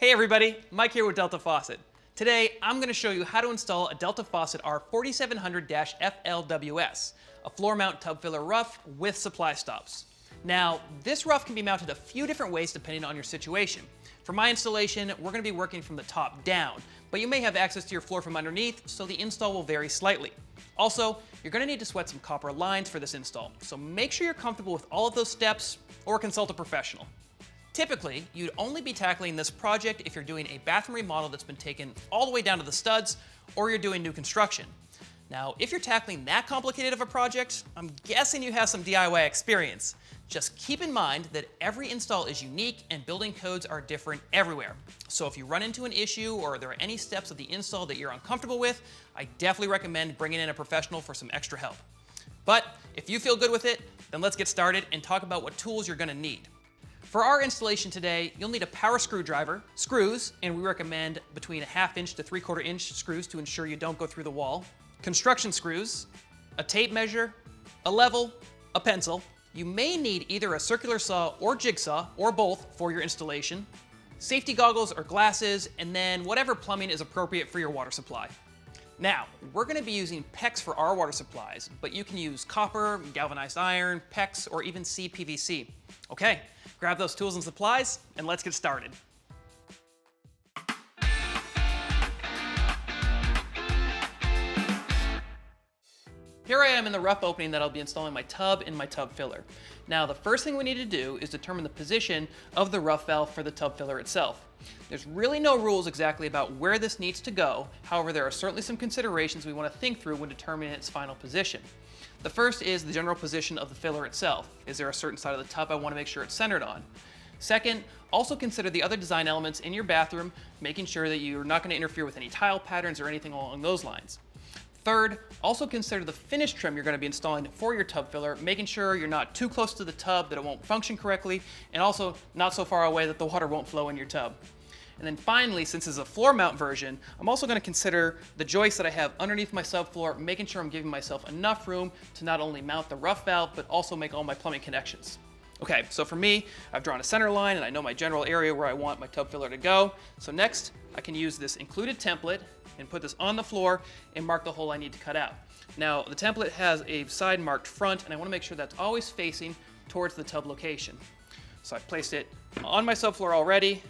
Hey everybody, Mike here with Delta Faucet. Today, I'm going to show you how to install a Delta Faucet R4700 FLWS, a floor mount tub filler rough with supply stops. Now, this rough can be mounted a few different ways depending on your situation. For my installation, we're going to be working from the top down, but you may have access to your floor from underneath, so the install will vary slightly. Also, you're going to need to sweat some copper lines for this install, so make sure you're comfortable with all of those steps or consult a professional. Typically, you'd only be tackling this project if you're doing a bathroom remodel that's been taken all the way down to the studs, or you're doing new construction. Now, if you're tackling that complicated of a project, I'm guessing you have some DIY experience. Just keep in mind that every install is unique and building codes are different everywhere. So if you run into an issue or there are any steps of the install that you're uncomfortable with, I definitely recommend bringing in a professional for some extra help. But if you feel good with it, then let's get started and talk about what tools you're going to need. For our installation today, you'll need a power screwdriver, screws, and we recommend between a 1/2 inch to 3/4 inch screws to ensure you don't go through the wall, construction screws, a tape measure, a level, a pencil. You may need either a circular saw or jigsaw, or both, for your installation, safety goggles or glasses, and then whatever plumbing is appropriate for your water supply. Now, we're going to be using PEX for our water supplies, but you can use copper, galvanized iron, PEX, or even CPVC. Okay, grab those tools and supplies, and let's get started. Here I am in the rough opening that I'll be installing my tub and my tub filler. Now, the first thing we need to do is determine the position of the rough valve for the tub filler itself. There's really no rules exactly about where this needs to go. However, there are certainly some considerations we want to think through when determining its final position. The first is the general position of the filler itself. Is there a certain side of the tub I want to make sure it's centered on? Second, also consider the other design elements in your bathroom, making sure that you're not going to interfere with any tile patterns or anything along those lines. Third, also consider the finish trim you're going to be installing for your tub filler, making sure you're not too close to the tub that it won't function correctly, and also not so far away that the water won't flow in your tub. And then finally, since it's a floor mount version, I'm also going to consider the joists that I have underneath my subfloor, making sure I'm giving myself enough room to not only mount the rough valve, but also make all my plumbing connections. Okay, so for me, I've drawn a center line and I know my general area where I want my tub filler to go. So next, I can use this included template and put this on the floor and mark the hole I need to cut out. Now, the template has a side marked front, and I want to make sure that's always facing towards the tub location. So I placed it on my subfloor already,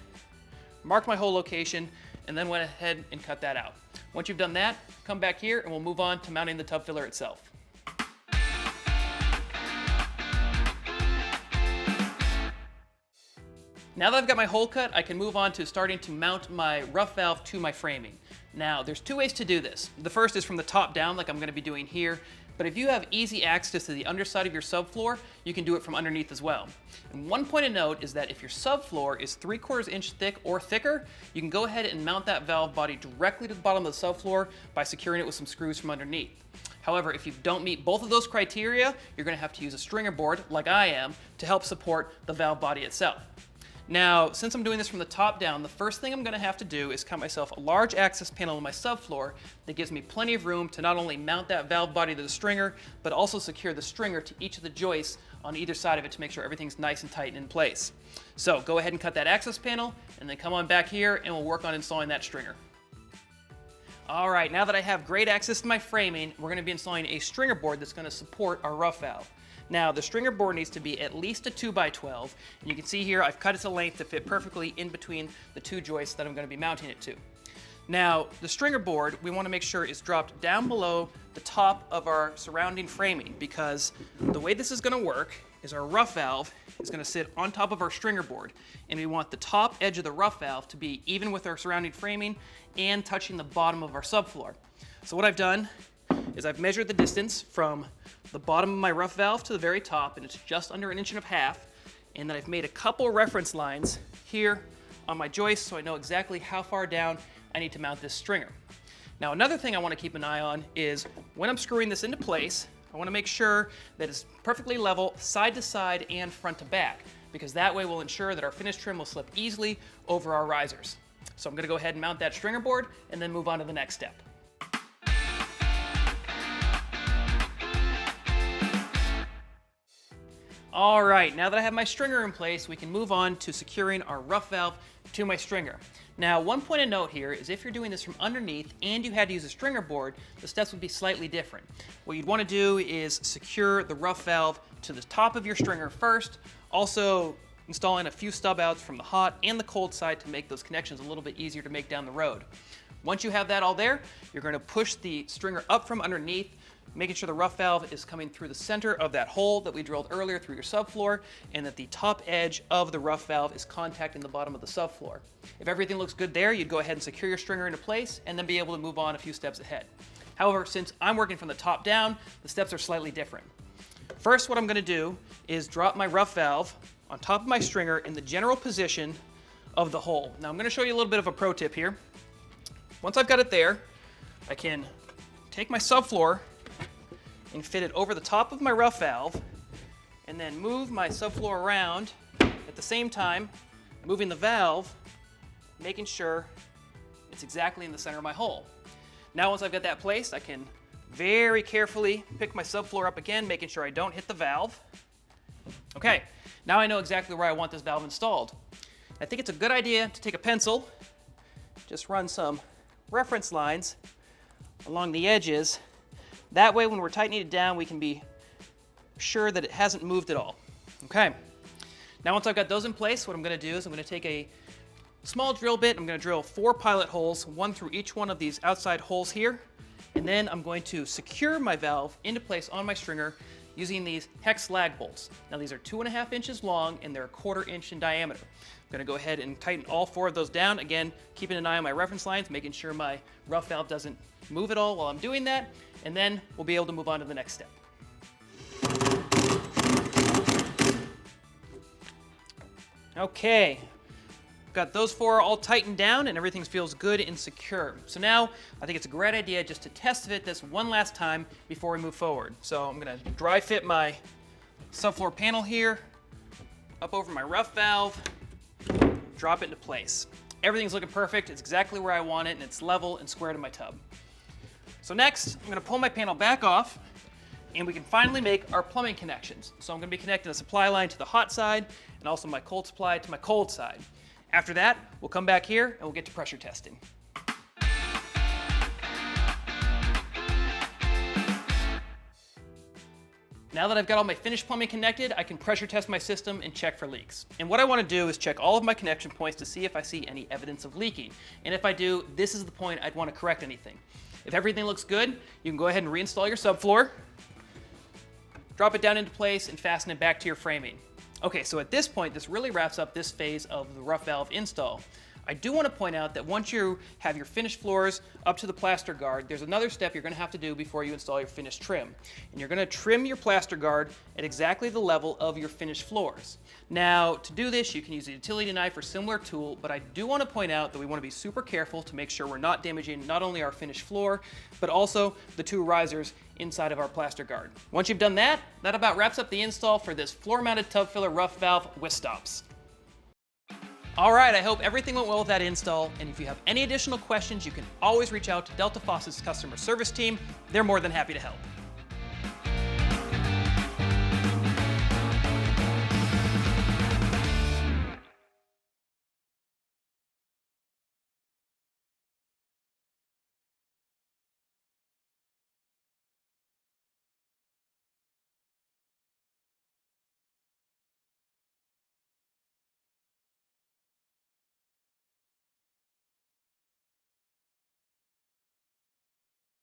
marked my hole location, and then went ahead and cut that out. Once you've done that, come back here and we'll move on to mounting the tub filler itself. Now that I've got my hole cut, I can move on to starting to mount my rough valve to my framing. Now, there's two ways to do this. The first is from the top down, like I'm going to be doing here, but if you have easy access to the underside of your subfloor, you can do it from underneath as well. And one point of note is that if your subfloor is 3/4 inch thick or thicker, you can go ahead and mount that valve body directly to the bottom of the subfloor by securing it with some screws from underneath. However, if you don't meet both of those criteria, you're going to have to use a stringer board, like I am, to help support the valve body itself. Now, since I'm doing this from the top down, the first thing I'm going to have to do is cut myself a large access panel on my subfloor that gives me plenty of room to not only mount that valve body to the stringer, but also secure the stringer to each of the joists on either side of it to make sure everything's nice and tight and in place. So go ahead and cut that access panel, and then come on back here and we'll work on installing that stringer. All right, now that I have great access to my framing, we're going to be installing a stringer board that's going to support our rough valve. Now, the stringer board needs to be at least a 2x12, and you can see here I've cut it to length to fit perfectly in between the two joists that I'm going to be mounting it to. Now, the stringer board, we want to make sure is dropped down below the top of our surrounding framing, because the way this is going to work is our rough valve is going to sit on top of our stringer board, and we want the top edge of the rough valve to be even with our surrounding framing and touching the bottom of our subfloor. So what I've done is I've measured the distance from the bottom of my rough valve to the very top, and it's just under 1.5 inches, and then I've made a couple reference lines here on my joist so I know exactly how far down I need to mount this stringer. Now, another thing I want to keep an eye on is when I'm screwing this into place, I want to make sure that it's perfectly level side to side and front to back, because that way we'll ensure that our finish trim will slip easily over our risers. So I'm going to go ahead and mount that stringer board and then move on to the next step. All right, now that I have my stringer in place, we can move on to securing our rough valve to my stringer. Now, one point of note here is if you're doing this from underneath and you had to use a stringer board, the steps would be slightly different. What you'd want to do is secure the rough valve to the top of your stringer first, also installing a few stub outs from the hot and the cold side to make those connections a little bit easier to make down the road. Once you have that all there, you're going to push the stringer up from underneath, making sure the rough valve is coming through the center of that hole that we drilled earlier through your subfloor, and that the top edge of the rough valve is contacting the bottom of the subfloor. If everything looks good there, you'd go ahead and secure your stringer into place and then be able to move on a few steps ahead. However, since I'm working from the top down, the steps are slightly different. First, what I'm going to do is drop my rough valve on top of my stringer in the general position of the hole. Now I'm going to show you a little bit of a pro tip here. Once I've got it there, I can take my subfloor and fit it over the top of my rough valve, and then move my subfloor around at the same time, moving the valve, making sure it's exactly in the center of my hole. Now once I've got that placed, I can very carefully pick my subfloor up again, making sure I don't hit the valve. Okay, now I know exactly where I want this valve installed. I think it's a good idea to take a pencil, just run some reference lines along the edges. That way, when we're tightening it down, we can be sure that it hasn't moved at all. Okay. Now, once I've got those in place, what I'm going to do is I'm going to take a small drill bit. I'm going to drill 4 pilot holes, one through each one of these outside holes here. And then I'm going to secure my valve into place on my stringer using these hex lag bolts. Now, these are 2.5 inches long and they're 1/4 inch in diameter. I'm going to go ahead and tighten all 4 of those down. Again, keeping an eye on my reference lines, making sure my rough valve doesn't move at all while I'm doing that. And then we'll be able to move on to the next step. Okay, got those 4 all tightened down and everything feels good and secure. So now I think it's a great idea just to test fit this one last time before we move forward. So I'm going to dry fit my subfloor panel here up over my rough valve, drop it into place. Everything's looking perfect. It's exactly where I want it, and it's level and square to my tub. So next, I'm going to pull my panel back off, and we can finally make our plumbing connections. So I'm going to be connecting a supply line to the hot side, and also my cold supply to my cold side. After that, we'll come back here, and we'll get to pressure testing. Now that I've got all my finished plumbing connected, I can pressure test my system and check for leaks. And what I want to do is check all of my connection points to see if I see any evidence of leaking. And if I do, this is the point I'd want to correct anything. If everything looks good, you can go ahead and reinstall your subfloor, drop it down into place, and fasten it back to your framing. Okay, so at this point, this really wraps up this phase of the rough valve install. I do want to point out that once you have your finished floors up to the plaster guard, there's another step you're going to have to do before you install your finished trim. And you're going to trim your plaster guard at exactly the level of your finished floors. Now, to do this, you can use a utility knife or similar tool, but I do want to point out that we want to be super careful to make sure we're not damaging not only our finished floor, but also the 2 risers inside of our plaster guard. Once you've done that, that about wraps up the install for this floor-mounted tub filler rough valve with stops. All right, I hope everything went well with that install, and if you have any additional questions, you can always reach out to Delta Faucet's customer service team. They're more than happy to help.